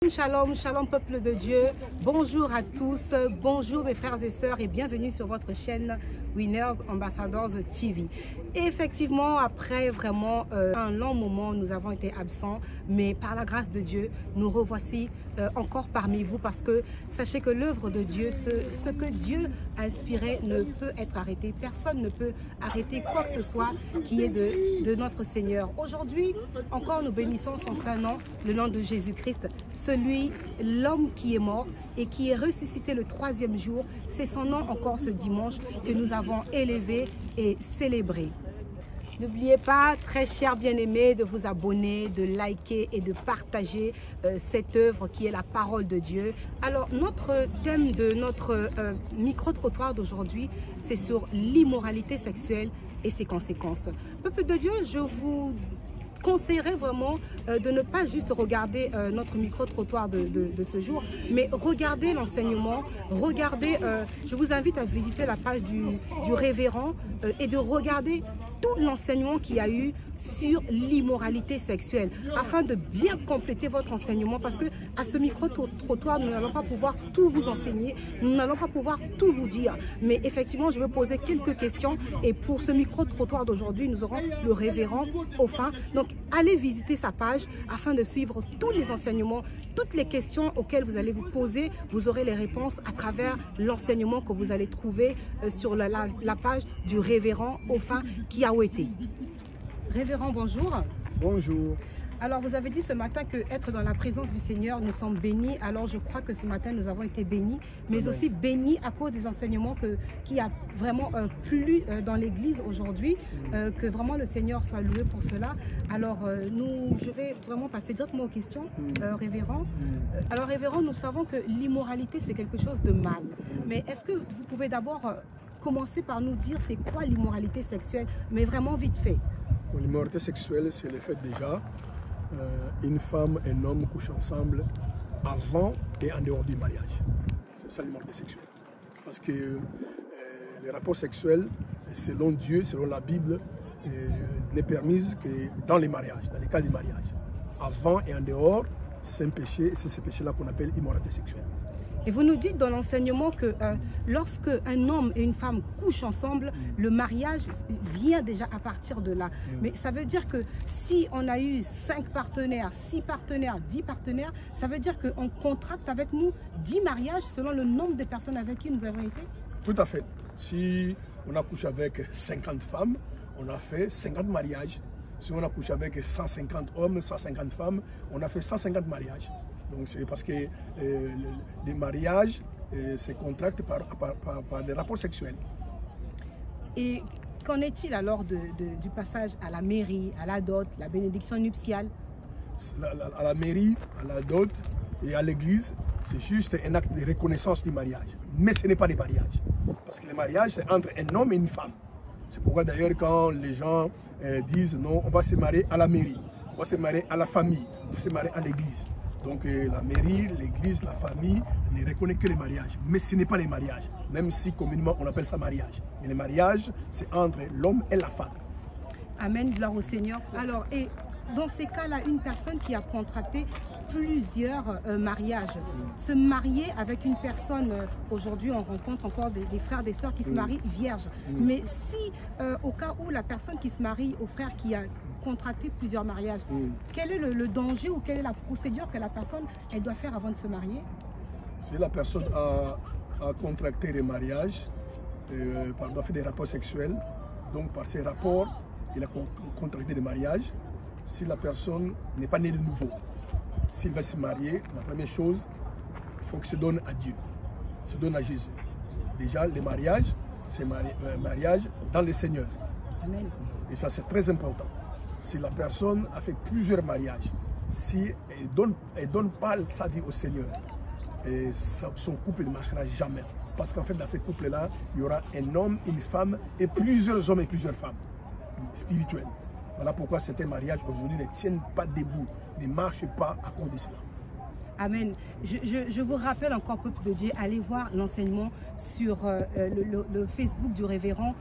Shalom, shalom peuple de Dieu, bonjour à tous, bonjour mes frères et sœurs et bienvenue sur votre chaîne Winners Ambassadors TV. Et effectivement, après vraiment un long moment, nous avons été absents, mais par la grâce de Dieu, nous revoici encore parmi vous parce que sachez que l'œuvre de Dieu, ce que Dieu a inspiré ne peut être arrêté. Personne ne peut arrêter quoi que ce soit qui est de notre Seigneur. Aujourd'hui, encore nous bénissons son saint nom, le nom de Jésus-Christ, l'homme qui est mort et qui est ressuscité le troisième jour. C'est son nom encore ce dimanche que nous avons élevé et célébré. N'oubliez pas, très chers bien-aimés, de vous abonner, de liker et de partager cette œuvre qui est la parole de Dieu. Alors, notre thème de notre micro-trottoir d'aujourd'hui, c'est sur l'immoralité sexuelle et ses conséquences. Peuple de Dieu, je vous conseillerais vraiment de ne pas juste regarder notre micro-trottoir de ce jour, mais regardez l'enseignement, regardez, je vous invite à visiter la page du révérend et de regarder tout l'enseignement qu'il y a eu sur l'immoralité sexuelle afin de bien compléter votre enseignement parce que à ce micro-trottoir, nous n'allons pas pouvoir tout vous enseigner, nous n'allons pas pouvoir tout vous dire. Mais effectivement, je vais poser quelques questions et pour ce micro-trottoir d'aujourd'hui, nous aurons le révérend au fin. Donc, allez visiter sa page afin de suivre tous les enseignements, toutes les questions auxquelles vous allez vous poser, vous aurez les réponses à travers l'enseignement que vous allez trouver sur la page du révérend au fin qui a été. Révérend, bonjour. Bonjour. Alors, vous avez dit ce matin que être dans la présence du Seigneur, nous sommes bénis. Alors, je crois que ce matin, nous avons été bénis, mais Amen. Aussi bénis à cause des enseignements qui a vraiment plu dans l'Église aujourd'hui. Que vraiment le Seigneur soit loué pour cela. Alors, je vais vraiment passer directement aux questions, révérend. Alors, révérend, nous savons que l'immoralité, c'est quelque chose de mal. Mais est-ce que vous pouvez d'abord commencer par nous dire c'est quoi l'immoralité sexuelle, mais vraiment vite fait? L'immoralité sexuelle, c'est le fait déjà une femme et un homme couchent ensemble avant et en dehors du mariage. C'est ça l'immoralité sexuelle. Parce que les rapports sexuels, selon Dieu, selon la Bible, n'est permise que dans les mariages, dans les cas du mariage. Avant et en dehors, c'est un péché, et c'est ce péché-là qu'on appelle immoralité sexuelle. Et vous nous dites dans l'enseignement que lorsque un homme et une femme couchent ensemble, le mariage vient déjà à partir de là. Mais ça veut dire que si on a eu 5 partenaires, 6 partenaires, 10 partenaires, ça veut dire qu'on contracte avec nous 10 mariages selon le nombre de personnes avec qui nous avons été? Tout à fait. Si on a couché avec 50 femmes, on a fait 50 mariages. Si on a couché avec 150 hommes, 150 femmes, on a fait 150 mariages. Donc c'est parce que les mariages se contractent par des rapports sexuels. Et qu'en est-il alors du passage à la mairie, à la dot, la bénédiction nuptiale? À la mairie, à la dot et à l'église, c'est juste un acte de reconnaissance du mariage. Mais ce n'est pas des mariages. Parce que le mariage, c'est entre un homme et une femme. C'est pourquoi d'ailleurs quand les gens disent non, on va se marier à la mairie, on va se marier à la famille, on va se marier à l'église. Donc la mairie, l'église, la famille ne reconnaissent que les mariages. Mais ce n'est pas les mariages, même si communément on appelle ça mariage. Mais les mariages, c'est entre l'homme et la femme. Amen, gloire au Seigneur. Alors, et dans ces cas-là, une personne qui a contracté plusieurs mariages, se marier avec une personne, aujourd'hui on rencontre encore des frères, des sœurs qui se marient vierges. Mais si au cas où la personne qui se marie au frère qui a contracté plusieurs mariages, quel est le danger ou quelle est la procédure que la personne elle doit faire avant de se marier? Si la personne a contracté des mariages, doit faire des rapports sexuels, donc par ces rapports, il a contracté des mariages. Si la personne n'est pas née de nouveau, s'il va se marier, la première chose, il faut qu'il se donne à Dieu, se donne à Jésus. Déjà, le mariage, c'est un mariage dans le Seigneur. Amen. Et ça, c'est très important. Si la personne a fait plusieurs mariages, si elle donne pas sa vie au Seigneur, et son couple ne marchera jamais. Parce qu'en fait, dans ces couples-là, il y aura un homme, une femme, et plusieurs hommes et plusieurs femmes spirituels. Voilà pourquoi certains mariages aujourd'hui ne tiennent pas debout, ne marchent pas à cause de cela. Amen. Je vous rappelle encore, peuple de Dieu, allez voir l'enseignement sur le Facebook du révérend.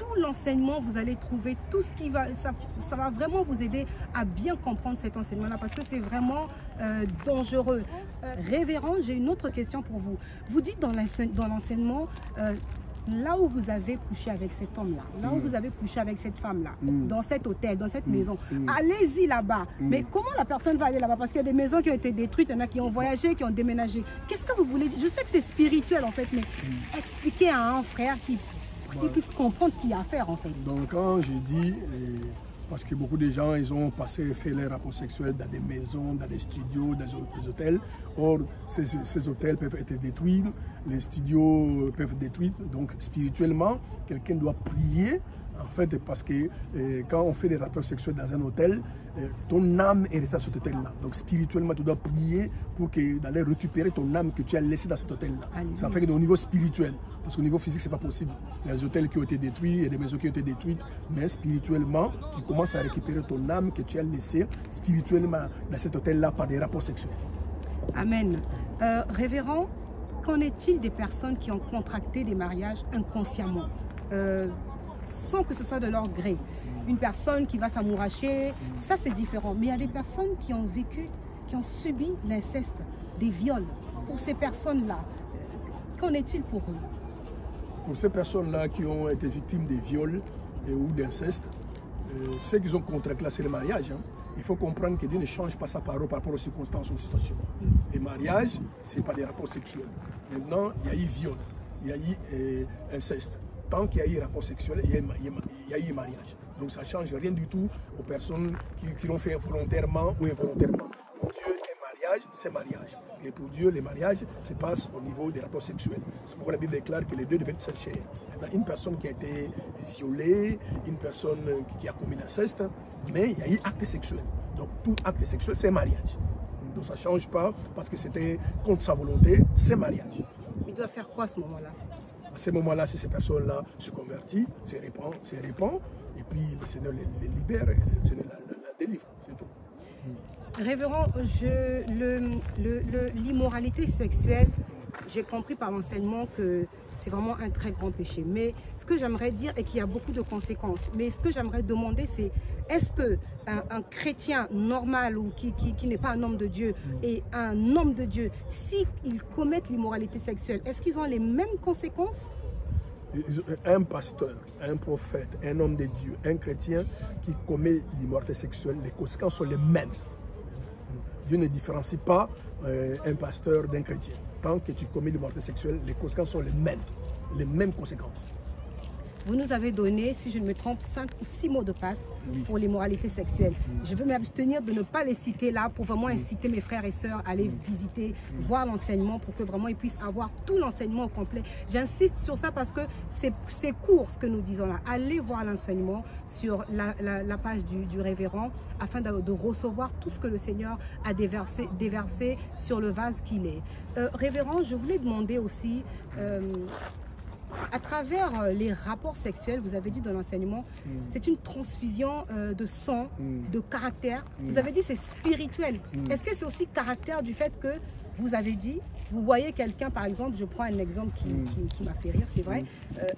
tout l'enseignement, vous allez trouver tout ce qui va, ça va vraiment vous aider à bien comprendre cet enseignement-là parce que c'est vraiment dangereux. Révérend, j'ai une autre question pour vous. Vous dites dans l'enseignement, là où vous avez couché avec cet homme-là, là où vous avez couché avec cette femme-là, dans cet hôtel, dans cette maison, allez-y là-bas. Mais comment la personne va aller là-bas? Parce qu'il y a des maisons qui ont été détruites, il y en a qui ont voyagé, qui ont déménagé. Qu'est-ce que vous voulez dire? Je sais que c'est spirituel en fait, mais expliquez à un frère qui puisse comprendre ce qu'il y a à faire en fait. Donc quand je dis, parce que beaucoup de gens, ils ont fait leurs rapports sexuels dans des maisons, dans des studios, dans des hôtels. Or, ces hôtels peuvent être détruits, les studios peuvent être détruits. Donc spirituellement, quelqu'un doit prier. En fait, parce que quand on fait des rapports sexuels dans un hôtel, ton âme est restée à cet hôtel-là. Donc spirituellement, tu dois prier pour d'aller récupérer ton âme que tu as laissée dans cet hôtel-là. Ça fait que au niveau spirituel, parce qu'au niveau physique, ce n'est pas possible. Il y a des hôtels qui ont été détruits, il y a des maisons qui ont été détruites, mais spirituellement, tu commences à récupérer ton âme que tu as laissée spirituellement dans cet hôtel-là par des rapports sexuels. Amen. Révérend, qu'en est-il des personnes qui ont contracté des mariages inconsciemment sans que ce soit de leur gré? Une personne qui va s'amouracher, ça c'est différent. Mais il y a des personnes qui ont vécu, qui ont subi l'inceste, des viols. Pour ces personnes-là, qu'en est-il pour eux? Pour ces personnes-là qui ont été victimes de viols ou d'inceste, ceux qui ont contracté, c'est le mariage. Il faut comprendre que Dieu ne change pas sa parole par rapport aux circonstances ou aux situations. Le mariage, ce n'est pas des rapports sexuels. Maintenant, il y a eu viol, il y a eu inceste. Tant qu'il y a eu rapport sexuel, il y a eu mariage. Donc ça ne change rien du tout aux personnes qui l'ont fait volontairement ou involontairement. Pour Dieu, un mariage, c'est mariage. Et pour Dieu, le mariage se passe au niveau des rapports sexuels. C'est pourquoi la Bible déclare que les deux devaient être chair. Une personne qui a été violée, une personne qui a commis l'inceste, mais il y a eu acte sexuel. Donc tout acte sexuel, c'est mariage. Donc ça ne change pas parce que c'était contre sa volonté, c'est mariage. Il doit faire quoi à ce moment-là? À ce moment-là, si ces personnes-là se convertissent, se répandent, et puis le Seigneur les libère et le Seigneur la délivre, c'est tout. Révérend, l'immoralité sexuelle, j'ai compris par l'enseignement que c'est vraiment un très grand péché. Mais ce que j'aimerais dire est qu'il y a beaucoup de conséquences. Mais ce que j'aimerais demander, c'est est-ce qu'un chrétien normal ou qui n'est pas un homme de Dieu et un homme de Dieu, s'ils commettent l'immoralité sexuelle, est-ce qu'ils ont les mêmes conséquences? Un pasteur, un prophète, un homme de Dieu, un chrétien qui commet l'immoralité sexuelle, les conséquences sont les mêmes. Dieu ne différencie pas un pasteur d'un chrétien. Tant que tu commets l'immoralité sexuelle, les conséquences sont les mêmes conséquences. Vous nous avez donné, si je ne me trompe, 5 ou 6 mots de passe pour l'immoralité sexuelle. Je veux m'abstenir de ne pas les citer là pour vraiment inciter mes frères et sœurs à aller visiter, voir l'enseignement pour que vraiment ils puissent avoir tout l'enseignement au complet. J'insiste sur ça parce que c'est court ce que nous disons là. Allez voir l'enseignement sur la page du révérend afin de recevoir tout ce que le Seigneur a déversé sur le vase qu'il est. Révérend, je voulais demander aussi... à travers les rapports sexuels, vous avez dit dans l'enseignement, c'est une transfusion de sang, de caractère. Vous avez dit c'est spirituel. Est-ce que c'est aussi caractère du fait que vous avez dit, vous voyez quelqu'un par exemple, je prends un exemple qui m'a fait rire, c'est vrai,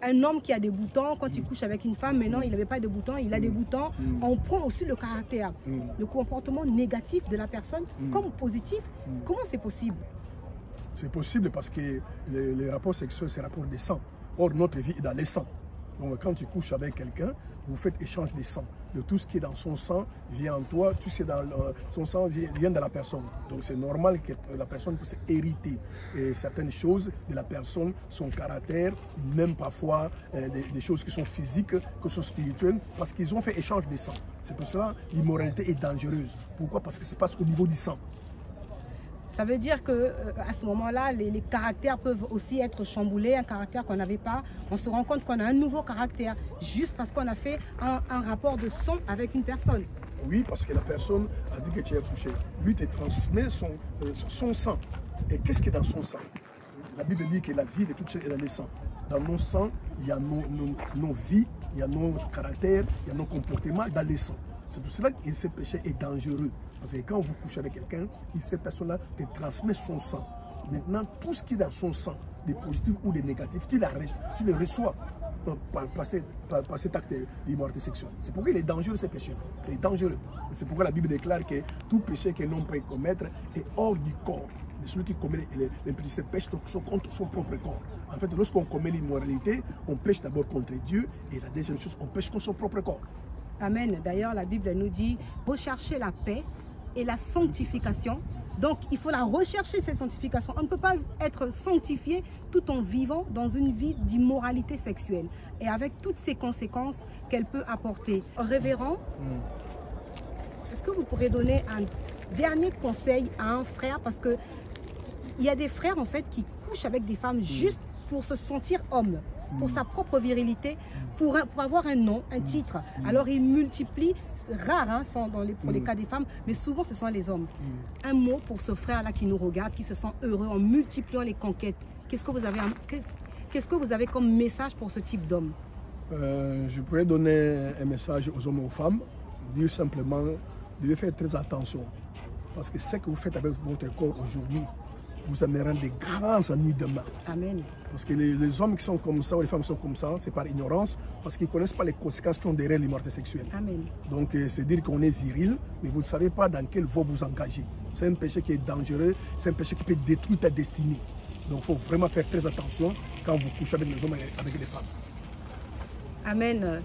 un homme qui a des boutons, quand il couche avec une femme, maintenant il n'avait pas de boutons, il a des boutons, on prend aussi le caractère, le comportement négatif de la personne comme positif. Comment c'est possible? C'est possible parce que les rapports sexuels, c'est rapport de sang. Or, notre vie est dans les sangs. Donc, quand tu couches avec quelqu'un, vous faites échange de sang. De tout ce qui est dans son sang vient en toi, tout ce qui est dans son sang vient de la personne. Donc, c'est normal que la personne puisse hériter certaines choses de la personne, son caractère, même parfois des choses qui sont physiques, qui sont spirituelles, parce qu'ils ont fait échange de sang. C'est pour cela que l'immoralité est dangereuse. Pourquoi? Parce que ça se passe au niveau du sang. Ça veut dire qu'à ce moment-là, les caractères peuvent aussi être chamboulés, un caractère qu'on n'avait pas. On se rend compte qu'on a un nouveau caractère, juste parce qu'on a fait un rapport de sang avec une personne. Oui, parce que la personne a dit que tu es couché. Lui te transmet son sang. Et qu'est-ce qui est dans son sang? La Bible dit que la vie de toute chose est dans le sang. Dans nos sangs, il y a nos vies, il y a nos caractères, il y a nos comportements dans le sang. C'est pour cela que ce péché est dangereux. Parce que quand vous couchez avec quelqu'un, cette personne-là te transmet son sang. Maintenant, tout ce qui est dans son sang, des positifs ou des négatifs, tu le reçois. par cet acte d'immoralité sexuelle. C'est pourquoi il est dangereux ce péché. C'est dangereux. C'est pourquoi la Bible déclare que tout péché que l'homme peut commettre est hors du corps. De celui qui commet l'impudicité pêche contre son propre corps. En fait, lorsqu'on commet l'immoralité, on pêche d'abord contre Dieu et la deuxième chose, on pêche contre son propre corps. Amen. D'ailleurs, la Bible nous dit rechercher la paix et la sanctification. Donc, il faut la rechercher, cette sanctification. On ne peut pas être sanctifié tout en vivant dans une vie d'immoralité sexuelle et avec toutes ces conséquences qu'elle peut apporter. Révérend, est-ce que vous pourrez donner un dernier conseil à un frère? Parce que il y a des frères en fait qui couchent avec des femmes juste pour se sentir homme, pour sa propre virilité, pour avoir un nom, un titre. Alors ils multiplient, rare hein, pour les cas des femmes, mais souvent ce sont les hommes. Un mot pour ce frère-là qui nous regarde, qui se sent heureux en multipliant les conquêtes. Qu'est-ce que vous avez comme message pour ce type d'homme? Je pourrais donner un message aux hommes et aux femmes, dire simplement, vous devez faire très attention, parce que ce que vous faites avec votre corps aujourd'hui, vous amènerez des grands ennuis demain. Amen. Parce que les hommes qui sont comme ça ou les femmes qui sont comme ça, c'est par ignorance, parce qu'ils ne connaissent pas les conséquences qui ont derrière l'immoralité sexuelle. Amen. Donc c'est dire qu'on est viril, mais vous ne savez pas dans quelle voie vous engagez. C'est un péché qui est dangereux, c'est un péché qui peut détruire ta destinée. Donc il faut vraiment faire très attention quand vous couchez avec les hommes et avec les femmes. Amen.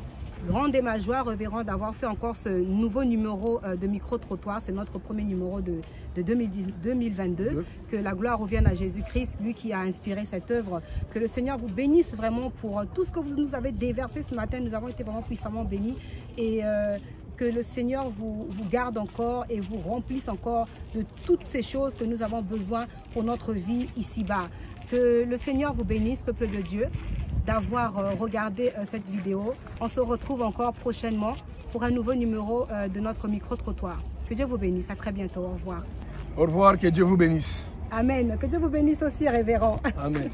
Grande est ma joie, révérend, d'avoir fait encore ce nouveau numéro de micro-trottoir. C'est notre premier numéro de 2022. Que la gloire revienne à Jésus-Christ, lui qui a inspiré cette œuvre. Que le Seigneur vous bénisse vraiment pour tout ce que vous nous avez déversé ce matin. Nous avons été vraiment puissamment bénis. Et que le Seigneur vous garde encore et vous remplisse encore de toutes ces choses que nous avons besoin pour notre vie ici-bas. Que le Seigneur vous bénisse, peuple de Dieu, d'avoir regardé cette vidéo. On se retrouve encore prochainement pour un nouveau numéro de notre micro-trottoir. Que Dieu vous bénisse. À très bientôt. Au revoir. Au revoir. Que Dieu vous bénisse. Amen. Que Dieu vous bénisse aussi, révérend. Amen.